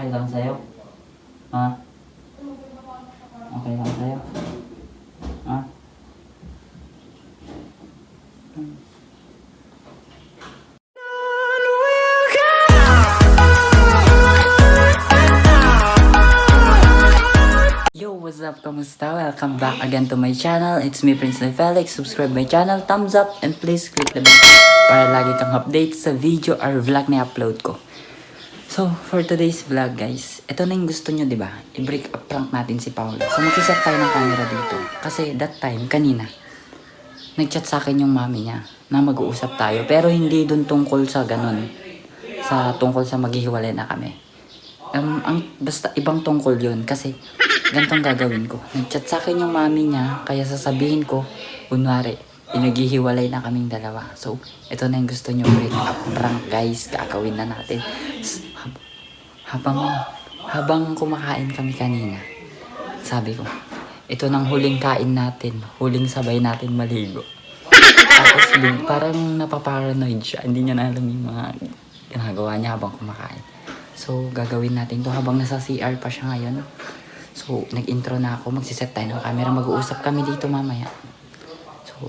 Okay lang sa'yo? Ha? Okay lang sa'yo? Ha? Yo, what's up? Kamusta? Welcome back again to my channel. It's me, Prince Felix. Subscribe my channel, thumbs up, and please click the bell para lagi kang update sa video or vlog na upload ko. So, for today's vlog guys, ito na yung gusto nyo, diba? I-break up prank natin si Paolo. So, mag-set tayo ng camera dito. Kasi that time, kanina, nag-chat sa akin yung mami niya na mag-uusap tayo. Pero hindi dun tungkol sa ganun. Tungkol sa maghihiwalay na kami. Basta ibang tungkol yun. Kasi, ganitong gagawin ko. Nag-chat sa akin yung mami niya, kaya sasabihin ko, kunwari, pinaghihiwalay na kaming dalawa. So, ito na yung gusto nyo, break up prank guys. Gagawin na natin. Habang kumakain kami kanina, sabi ko, ito nang huling kain natin, huling sabay natin maligo. Tapos parang napaparanoid siya, hindi niya na alam yung mga ginagawa niya habang kumakain. So gagawin natin to habang nasa CR pa siya ngayon. So nag-intro na ako, magsiset tayo ng camera, mag-uusap kami dito mamaya. So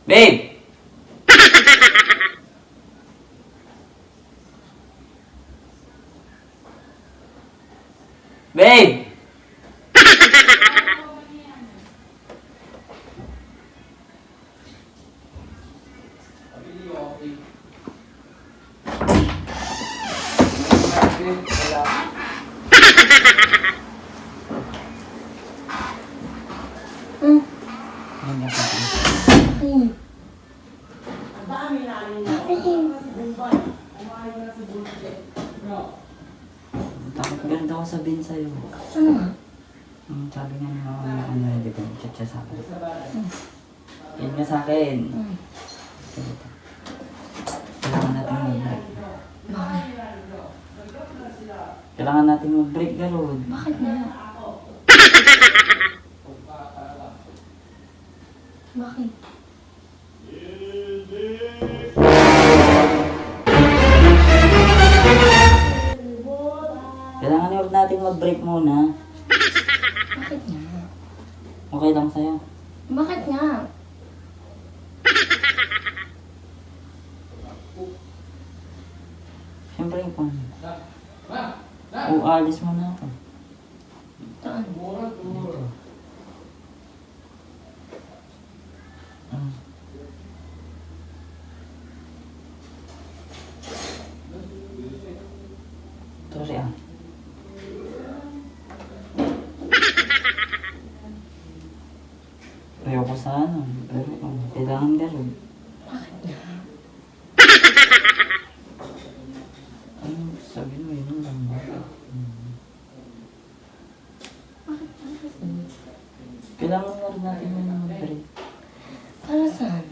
babe! Babe! Takot ganun ako sabihin sa'yo. Sabi nga ni mama na kung ready ba, chat siya sa akin. Yan nga sa akin. Kailangan natin mag-break. Kailangan natin mag-break, Garod. Bakit nga? Bakit? Kailangan huwag natin mag-break muna. Bakit nga? Okay lang sa'yo. Bakit nga? Siyempre kung alis mo na ako. Saan? Sorry ah. Ayoko sana, pero kailangan gano'n. Bakit nga? Ano sabi mo yun lang ba? Kailangan na rin natin yun ng break. Para saan?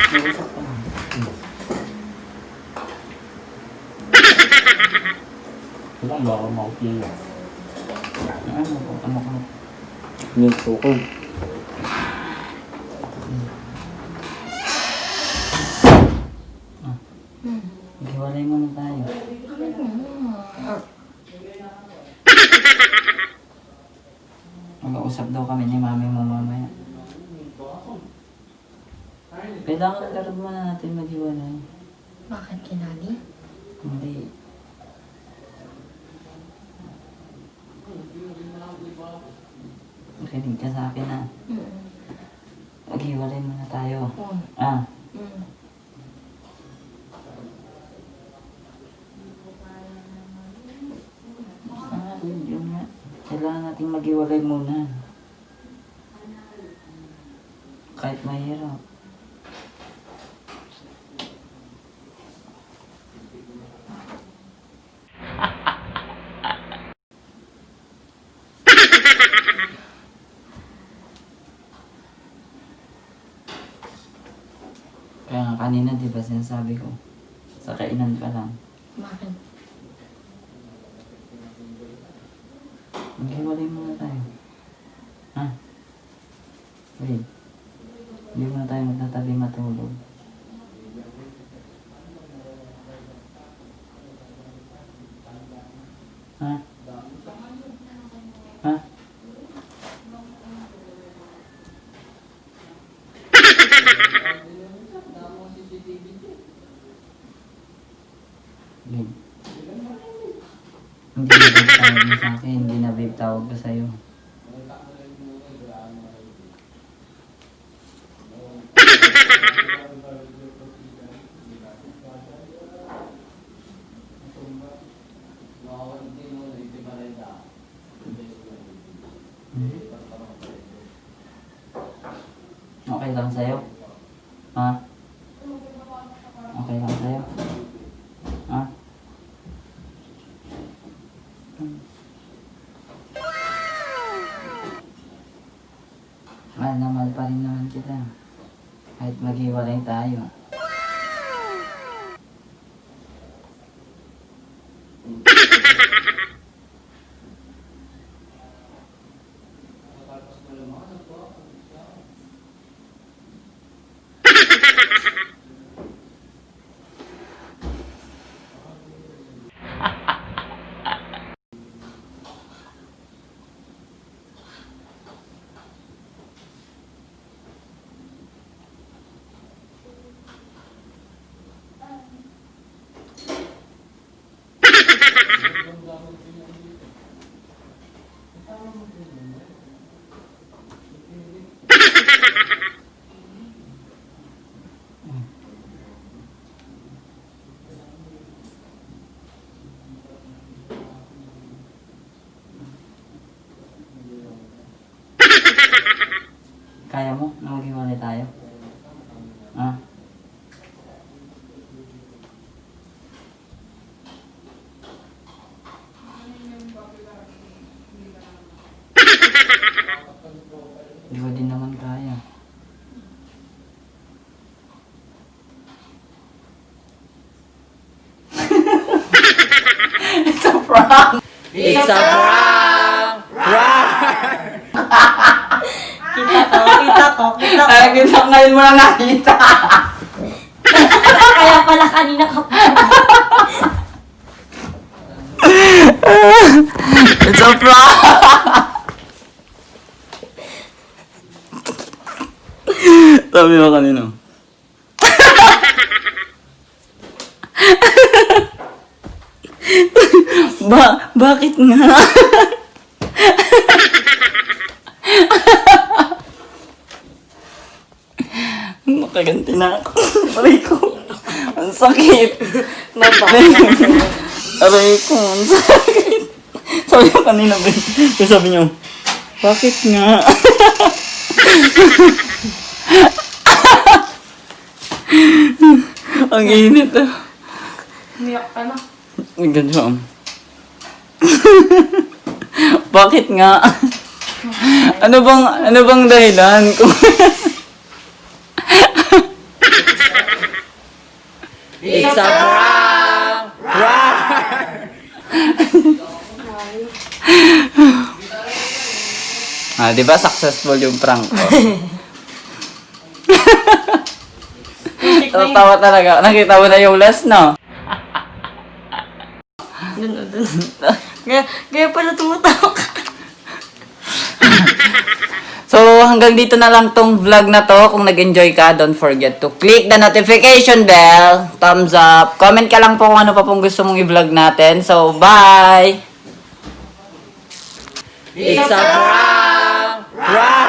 Nag-usap ka na. Kailangan ba ako maupin yun? Ano ka? Yung suko. Maghiwalay mo na tayo. Bakit nga? Mag-uusap daw kami ni mami mo mamaya. Kailangan laro muna natin maghiwalay. Bakit kinali? Hindi. Makinig ka sa akin ah. Maghiwalay muna tayo. Ah. nating maghiwalay muna. Kahit mahirap. Kaya nga kanina, di ba sinasabi ko, sa kainan pa lang, Bakit? maghiwalay muna tayo. Ha? Wait. Hindi muna tayo magtatabi matulog. Ha? Ha? Babe. Hindi na babe tawag mo sa akin. Hindi na babe tawag ko sa'yo. Okay lang sa'yo? Ha? Okay lang sa'yo? Ha? Mahal na mahal pa rin naman kita. Kahit maghiwalay tayo. Kaya mo na maghiwalay tayo? Ha? Di ko din naman kaya. It's a prank! It's a prank! Kita ko. Ay, kita ngayon mo lang nakita. Kaya pala kanina ka pa. It's a prank! Sabi mo kanino? Bakit nga? Makaganti na ako. Aray ko. Ang sakit. Mabaya na kasi. Aray ko. Ang sakit. Sabi niyo kanina ba? Sabi niyo, bakit nga? Ang init ah. Umiyak ka na. Ang ganda. Bakit nga? Ano bang dahilan? It's a prank! Di ba successful yung prank ko? Tawa talaga. Nakita mo na yung last, no? Dun. Kaya pala tumatawa ka. So, hanggang dito na lang tong vlog na to. Kung nag-enjoy ka, don't forget to click the notification bell, thumbs up, comment ka lang po kung ano pa pong gusto mong i-vlog natin. So, bye! It's a prank!